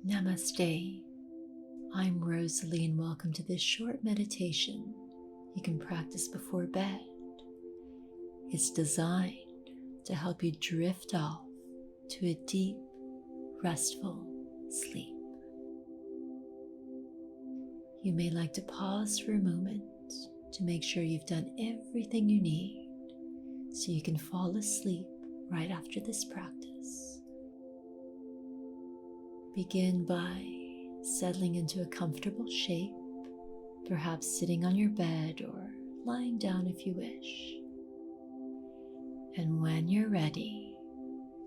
Namaste. I'm Rosalie and welcome to this short meditation you can practice before bed. It's designed to help you drift off to a deep, restful sleep. You may like to pause for a moment to make sure you've done everything you need so you can fall asleep right after this practice. Begin by settling into a comfortable shape, perhaps sitting on your bed or lying down if you wish. And when you're ready,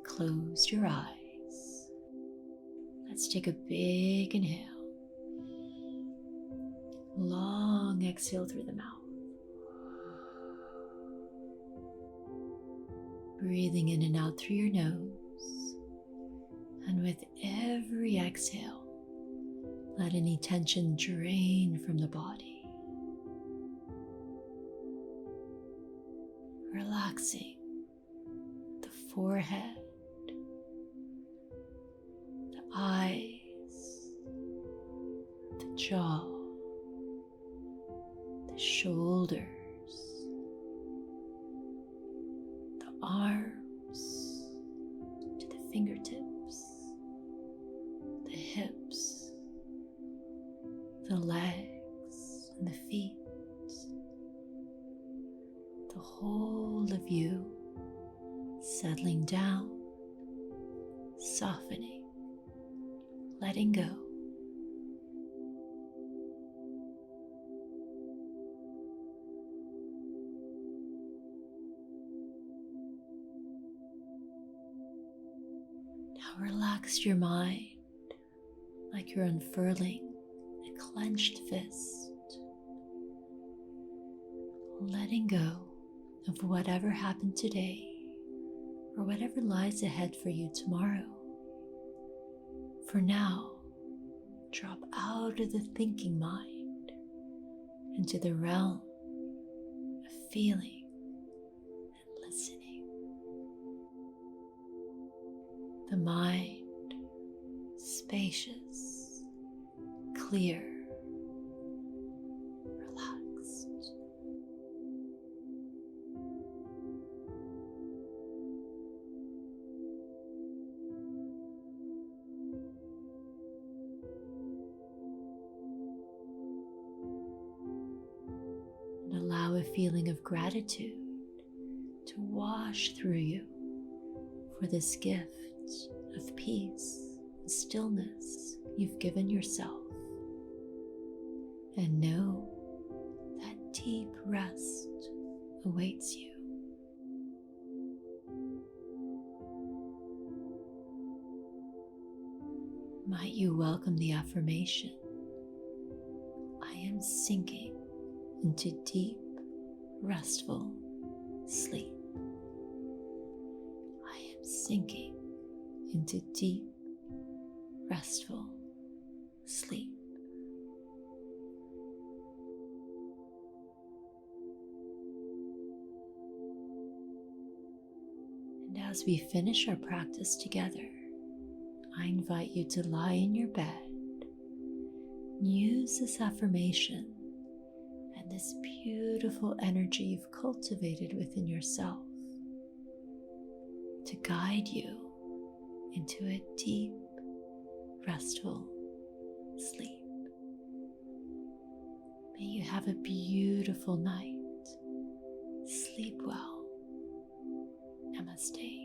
close your eyes. Let's take a big inhale. Long exhale through the mouth. Breathing in and out through your nose. And with every exhale, let any tension drain from the body. Relaxing the forehead, the eyes, the jaw, the shoulders, the arms to the fingertips, the hips, the legs and the feet, the whole of you settling down, softening, letting go. Now relax your mind like you're unfurling a clenched fist, letting go of whatever happened today or whatever lies ahead for you tomorrow. For now, drop out of the thinking mind into the realm of feeling and listening. The mind, spacious, clear, relaxed. And allow a feeling of gratitude to wash through you for this gift of peace and stillness you've given yourself. And know that deep rest awaits you. Might you welcome the affirmation, I am sinking into deep, restful sleep. I am sinking into deep, restful sleep. And as we finish our practice together, I invite you to lie in your bed and use this affirmation and this beautiful energy you've cultivated within yourself to guide you into a deep, restful sleep. May you have a beautiful night. Sleep well. Namaste.